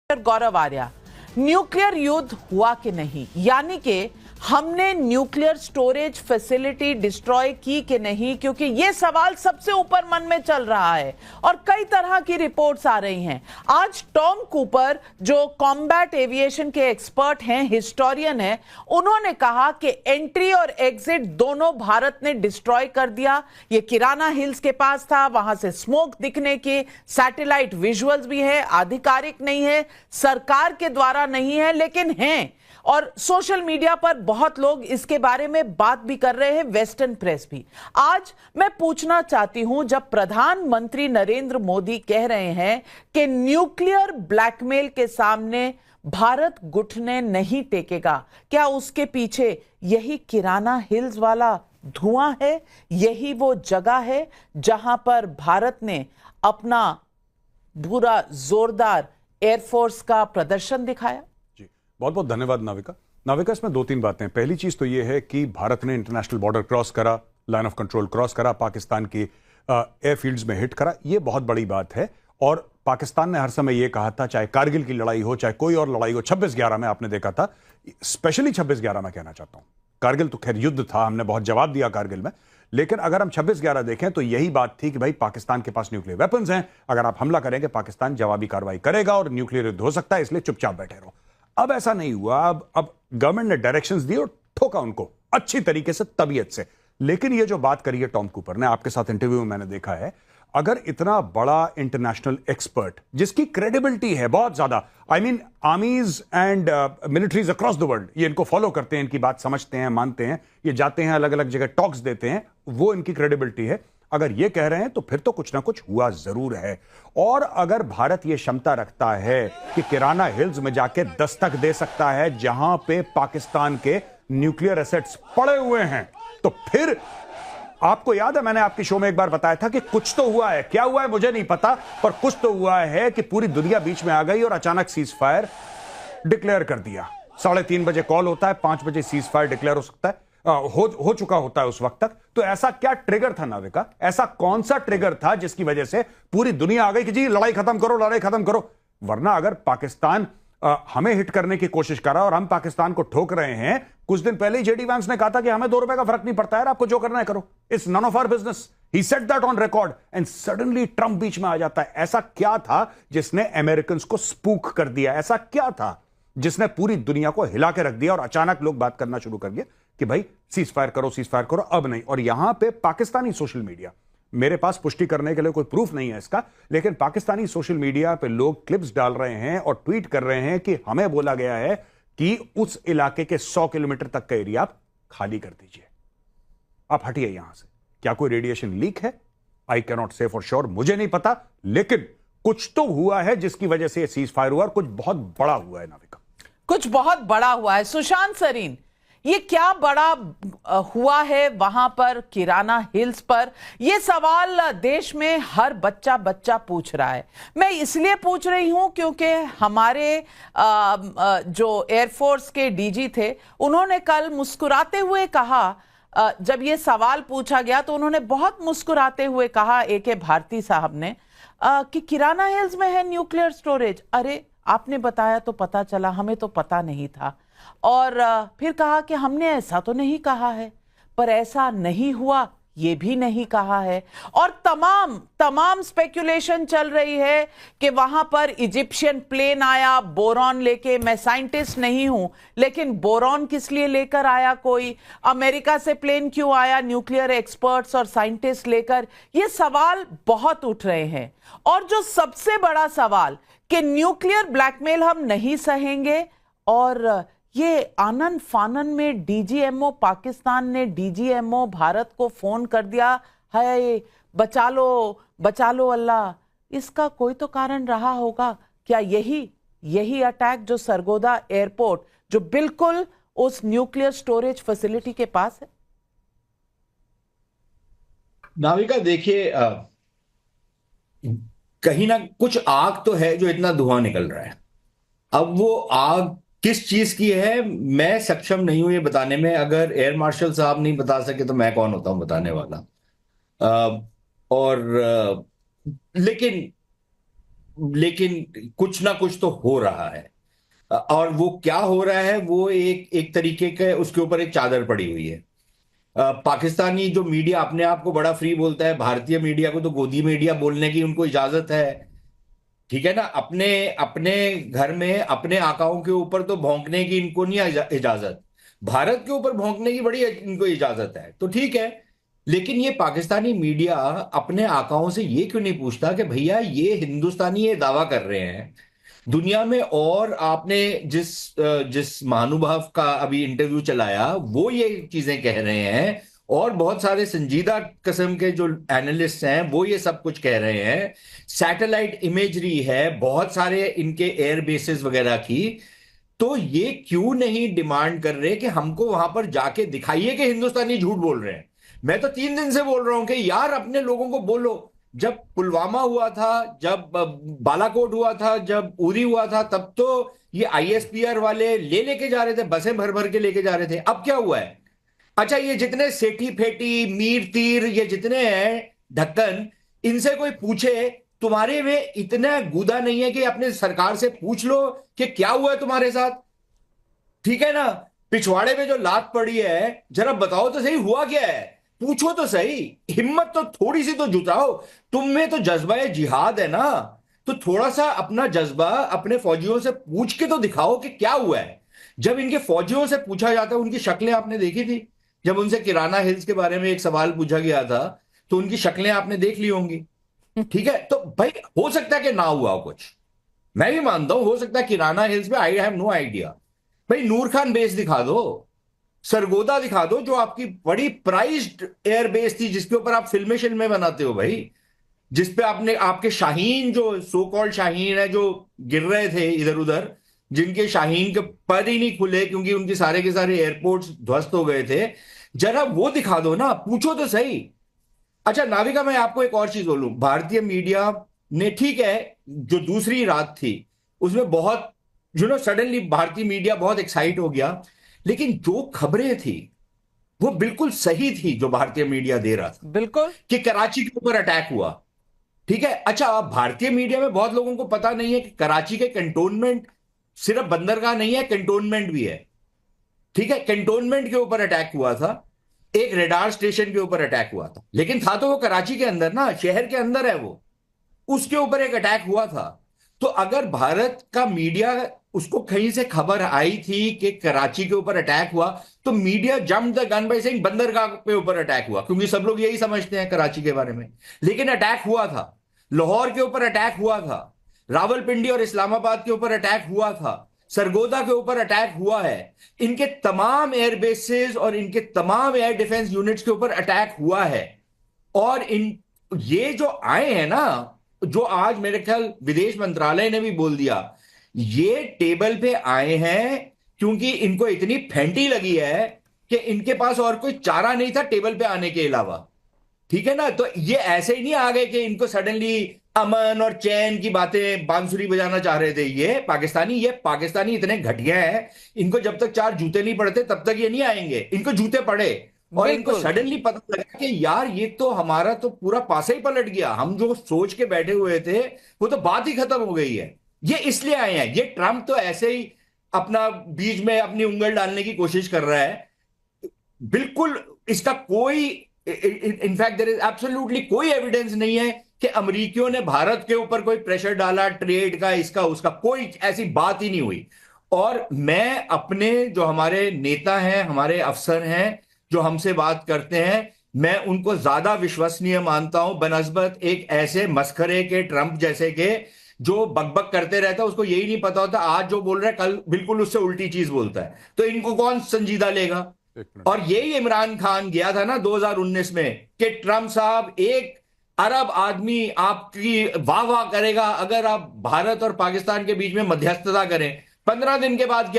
गौरव Arya, nuclear युद्ध हुआ कि नहीं, यानी कि हमने न्यूक्लियर स्टोरेज फैसिलिटी डिस्ट्रॉय की कि नहीं, क्योंकि यह सवाल सबसे ऊपर मन में चल रहा है और कई तरह की रिपोर्ट्स आ रही हैं। आज टॉम कूपर, जो कॉम्बैट एविएशन के एक्सपर्ट हैं, हिस्टोरियन हैं, उन्होंने कहा कि एंट्री और एग्जिट दोनों भारत ने डिस्ट्रॉय कर दिया। ये किराना हिल्स के पास था, वहां से स्मोक दिखने की सैटेलाइट विजुअल्स भी है, आधिकारिक नहीं है, सरकार के द्वारा नहीं है, लेकिन हैं। और सोशल मीडिया पर बहुत लोग इसके बारे में बात भी कर रहे हैं, वेस्टर्न प्रेस भी। आज मैं पूछना चाहती हूं, जब प्रधानमंत्री नरेंद्र मोदी कह रहे हैं कि न्यूक्लियर ब्लैकमेल के सामने भारत घुटने नहीं टेकेगा, क्या उसके पीछे यही किराना हिल्स वाला धुआं है? यही वो जगह है जहां पर भारत ने अपना पूरा जोरदार एयरफोर्स का प्रदर्शन दिखाया? बहुत बहुत धन्यवाद नाविका। नाविका, इसमें दो तीन बातें। पहली चीज तो यह है कि भारत ने इंटरनेशनल बॉर्डर क्रॉस करा, लाइन ऑफ कंट्रोल क्रॉस करा, पाकिस्तान की एयरफील्ड्स में हिट करा, यह बहुत बड़ी बात है। और पाकिस्तान ने हर समय यह कहा था, चाहे कारगिल की लड़ाई हो, चाहे कोई और लड़ाई हो, 26/11 में आपने देखा था, स्पेशली 26/11 में कहना चाहता हूं, कारगिल तो खैर युद्ध था, हमने बहुत जवाब दिया कारगिल में, लेकिन अगर हम 26/11 देखें तो यही बात थी कि भाई पाकिस्तान के पास न्यूक्लियर वेपन्स हैं, अगर आप हमला करेंगे पाकिस्तान जवाबी कार्रवाई करेगा और न्यूक्लियर युद्ध हो सकता है, इसलिए चुपचाप बैठे रहो। अब ऐसा नहीं हुआ। अब गवर्नमेंट ने डायरेक्शंस दिए और ठोका उनको अच्छी तरीके से, तबीयत से। लेकिन ये जो बात करी है टॉम कूपर ने, आपके साथ इंटरव्यू में मैंने देखा है, अगर इतना बड़ा इंटरनेशनल एक्सपर्ट जिसकी क्रेडिबिलिटी है बहुत ज्यादा, I mean आर्मीज and militaries across the world ये इनको फॉलो करते हैं, इनकी बात समझते हैं, मानते हैं, ये जाते हैं अलग अलग जगह टॉक्स देते हैं, वो इनकी क्रेडिबिलिटी है, अगर ये कह रहे हैं तो फिर तो कुछ ना कुछ हुआ जरूर है। और अगर भारत ये क्षमता रखता है कि किराना हिल्स में जाके दस्तक दे सकता है जहां पे पाकिस्तान के न्यूक्लियर एसेट्स पड़े हुए हैं, तो फिर आपको याद है मैंने आपके शो में एक बार बताया था कि कुछ तो हुआ है। क्या हुआ है मुझे नहीं पता, पर कुछ तो हुआ है कि पूरी दुनिया बीच में आ गई और अचानक सीज फायर डिक्लेयर कर दिया। 3:30 बजे कॉल होता है, 5 बजे सीज फायर डिक्लेयर हो सकता है, हो चुका होता है उस वक्त तक। तो ऐसा क्या ट्रिगर था नाविका, ऐसा कौन सा ट्रिगर था जिसकी वजह से पूरी दुनिया आ गई कि जी लड़ाई खत्म करो, लड़ाई खत्म करो? वरना अगर पाकिस्तान हमें हिट करने की कोशिश कर रहा है और हम पाकिस्तान को ठोक रहे हैं, कुछ दिन पहले जेडी वांस ने कहा था कि हमें 2 रुपए का फर्क नहीं पड़ता है, आपको जो करना है करो, it's none of our business, he said that on record, and suddenly Trump बीच में आ जाता है। ऐसा क्या था जिसने अमेरिकन को स्पूक कर दिया? ऐसा क्या था जिसने पूरी दुनिया को हिला के रख दिया और अचानक लोग बात करना शुरू कर दिए कि भाई सीज फायर करो, सीज फायर करो? अब नहीं। और यहां पे पाकिस्तानी सोशल मीडिया, मेरे पास पुष्टि करने के लिए कोई प्रूफ नहीं है इसका, लेकिन पाकिस्तानी सोशल मीडिया पे लोग क्लिप्स डाल रहे हैं और ट्वीट कर रहे हैं कि हमें बोला गया है कि उस इलाके के 100 किलोमीटर तक का एरिया आप खाली कर दीजिए, आप हटिए यहां से। क्या कोई रेडिएशन लीक है? आई कैन नॉट से फॉर श्योर, मुझे नहीं पता, लेकिन कुछ तो हुआ है जिसकी वजह से सीज फायर हुआ और कुछ बहुत बड़ा हुआ है नाविका, कुछ बहुत बड़ा हुआ है। सुशांत सरीन, ये क्या बड़ा हुआ है वहां पर किराना हिल्स पर? ये सवाल देश में हर बच्चा पूछ रहा है। मैं इसलिए पूछ रही हूं क्योंकि हमारे जो एयरफोर्स के डीजी थे, उन्होंने कल मुस्कुराते हुए कहा, जब ये सवाल पूछा गया तो उन्होंने बहुत मुस्कुराते हुए कहा, AK भारती साहब ने, कि किराना हिल्स में है न्यूक्लियर स्टोरेज। अरे आपने बताया तो पता चला, हमें तो पता नहीं था। और फिर कहा कि हमने ऐसा तो नहीं कहा है, पर ऐसा नहीं हुआ ये भी नहीं कहा है। और तमाम स्पेकुलेशन चल रही है कि वहां पर इजिप्शियन प्लेन आया बोरॉन लेके। मैं साइंटिस्ट नहीं हूं, लेकिन बोरॉन किस लिए लेकर आया कोई? अमेरिका से प्लेन क्यों आया न्यूक्लियर एक्सपर्ट्स और साइंटिस्ट लेकर? ये सवाल बहुत उठ रहे हैं। और जो सबसे बड़ा सवाल कि न्यूक्लियर ब्लैकमेल हम नहीं सहेंगे, और ये आनन फानन में DGMO पाकिस्तान ने DGMO भारत को फोन कर दिया, हाय बचा लो अल्लाह, इसका कोई तो कारण रहा होगा। क्या यही अटैक जो सरगोदा एयरपोर्ट, जो बिल्कुल उस न्यूक्लियर स्टोरेज फैसिलिटी के पास है? नाविका देखिए, कहीं ना कुछ आग तो है जो इतना धुआं निकल रहा है। अब वो आग किस चीज की है मैं सक्षम नहीं हूं ये बताने में। अगर एयर मार्शल साहब नहीं बता सके तो मैं कौन होता हूं बताने वाला। लेकिन लेकिन कुछ ना कुछ तो हो रहा है, और वो क्या हो रहा है, वो एक तरीके का उसके ऊपर एक चादर पड़ी हुई है। पाकिस्तानी जो मीडिया अपने आप को बड़ा फ्री बोलता है, भारतीय मीडिया को तो गोदी मीडिया बोलने की उनको इजाजत है, ठीक है ना। अपने अपने घर में अपने आकाओं के ऊपर तो भौंकने की इनको नहीं इजाजत, भारत के ऊपर भौंकने की बड़ी इनको इजाजत है, तो ठीक है। लेकिन ये पाकिस्तानी मीडिया अपने आकाओं से ये क्यों नहीं पूछता कि भैया ये हिंदुस्तानी ये दावा कर रहे हैं दुनिया में, और आपने जिस जिस महानुभाव का अभी इंटरव्यू चलाया वो ये चीजें कह रहे हैं, और बहुत सारे संजीदा किस्म के जो एनालिस्ट हैं वो ये सब कुछ कह रहे हैं, सैटेलाइट इमेजरी है बहुत सारे इनके एयर बेसिस वगैरह की, तो ये क्यों नहीं डिमांड कर रहे कि हमको वहां पर जाके दिखाइए कि हिंदुस्तानी झूठ बोल रहे हैं। मैं तो 3 दिन से बोल रहा हूं कि यार अपने लोगों को बोलो, जब पुलवामा हुआ था, जब बालाकोट हुआ था, जब उरी हुआ था, तब तो ये आईएसपीआर वाले लेके जा रहे थे, बसें भर भर के लेके जा रहे थे। अब क्या हुआ है? अच्छा, ये जितने सेठी फेटी मीर तीर ये जितने हैं ढक्कन, इनसे कोई पूछे तुम्हारे में इतना गुदा नहीं है कि अपने सरकार से पूछ लो कि क्या हुआ है तुम्हारे साथ, ठीक है ना। पिछवाड़े में जो लात पड़ी है जरा बताओ तो सही हुआ क्या है, पूछो तो सही, हिम्मत तो थोड़ी सी तो जुटाओ। तुम में तो जज्बा जिहाद है ना, तो थोड़ा सा अपना जज्बा अपने फौजियों से पूछ के तो दिखाओ कि क्या हुआ है। जब इनके फौजियों से पूछा जाता है, उनकी शक्लें आपने देखी थी, जब उनसे किराना हिल्स के बारे में एक सवाल पूछा गया था तो उनकी शक्लें आपने देख ली होंगी, ठीक है। तो भाई हो सकता है कि ना हुआ हो कुछ, मैं भी मानता हूं हो सकता है किराना हिल्स में, आई हैव नो आइडिया। भाई नूर खान बेस दिखा दो, सरगोदा दिखा दो, जो आपकी बड़ी प्राइज्ड एयर बेस थी, जिसके ऊपर आप फिल्में बनाते हो भाई, जिसपे आपने आपके शाहीन जो सो कॉल्ड शाहीन है जो गिर रहे थे इधर उधर, जिनके शाहीन के पर ही नहीं खुले क्योंकि उनके सारे के सारे एयरपोर्ट्स ध्वस्त हो गए थे, जरा वो दिखा दो ना, पूछो तो सही। अच्छा नाविका, मैं आपको एक और चीज बोलूं, भारतीय मीडिया ने, ठीक है, जो दूसरी रात थी उसमें बहुत सडनली भारतीय मीडिया बहुत एक्साइट हो गया, लेकिन जो खबरें थी वो बिल्कुल सही थी जो भारतीय मीडिया दे रहा था, बिल्कुल, कि कराची के ऊपर अटैक हुआ, ठीक है। अच्छा, अब भारतीय मीडिया में बहुत लोगों को पता नहीं है कि कराची के कंटोनमेंट सिर्फ बंदरगाह नहीं है, कंटोनमेंट भी है, ठीक है। कंटोनमेंट के ऊपर अटैक हुआ था, एक रेडार स्टेशन के ऊपर अटैक हुआ था, लेकिन था तो वो कराची के अंदर ना, शहर के अंदर है वो, उसके ऊपर एक अटैक हुआ था। तो अगर भारत का मीडिया उसको कहीं से खबर आई थी कि कराची के ऊपर अटैक हुआ, तो media jump the gun by saying बंदरगाह के ऊपर अटैक हुआ, क्योंकि सब लोग यही समझते हैं कराची के बारे में। लेकिन अटैक हुआ था, लाहौर के ऊपर अटैक हुआ था, रावलपिंडी और इस्लामाबाद के ऊपर अटैक हुआ था, सरगोदा के ऊपर अटैक हुआ है, इनके तमाम एयरबेसेस और इनके तमाम एयर डिफेंस यूनिट्स के ऊपर अटैक हुआ है। और ये जो आए हैं ना, जो आज मेरे ख्याल विदेश मंत्रालय ने भी बोल दिया, ये टेबल पे आए हैं क्योंकि इनको इतनी फेंटी लगी है कि इनके पास और कोई चारा नहीं था टेबल पे आने के अलावा, ठीक है ना। तो ये ऐसे ही नहीं आ गए कि इनको सडनली अमन और चैन की बातें बांसुरी बजाना चाह रहे थे। ये पाकिस्तानी इतने घटिया हैं, इनको जब तक 4 जूते नहीं पड़ते तब तक ये नहीं आएंगे, इनको जूते पड़े और इनको सडनली पता लगा कि यार ये तो हमारा तो पूरा पासा ही पलट गया, हम जो सोच के बैठे हुए थे वो तो बात ही खत्म हो गई है। ये इसलिए आए हैं। ये ट्रंप तो ऐसे ही अपना बीच में अपनी उंगल डालने की कोशिश कर रहा है, बिल्कुल इसका कोई, इनफैक्ट देयर इज एब्सोल्युटली कोई एविडेंस नहीं है कि अमेरिकियों ने भारत के ऊपर कोई प्रेशर डाला ट्रेड का, इसका उसका, कोई ऐसी बात ही नहीं हुई। और मैं अपने जो हमारे नेता हैं, हमारे अफसर हैं जो हमसे बात करते हैं, मैं उनको ज्यादा विश्वसनीय मानता हूं बनस्बत एक ऐसे मस्खरे के ट्रंप जैसे के, जो बकबक करते रहता है, उसको यही नहीं पता होता आज जो बोल रहा है कल बिल्कुल उससे उल्टी चीज बोलता है, तो इनको कौन संजीदा लेगा। और यही इमरान खान गया था ना 2019 में कि ट्रंप साहब 1 अरब आदमी आपकी वाह वाह करेगा अगर आप भारत और पाकिस्तान के बीच में मध्यस्थता करें। 15 दिन के बाद क्या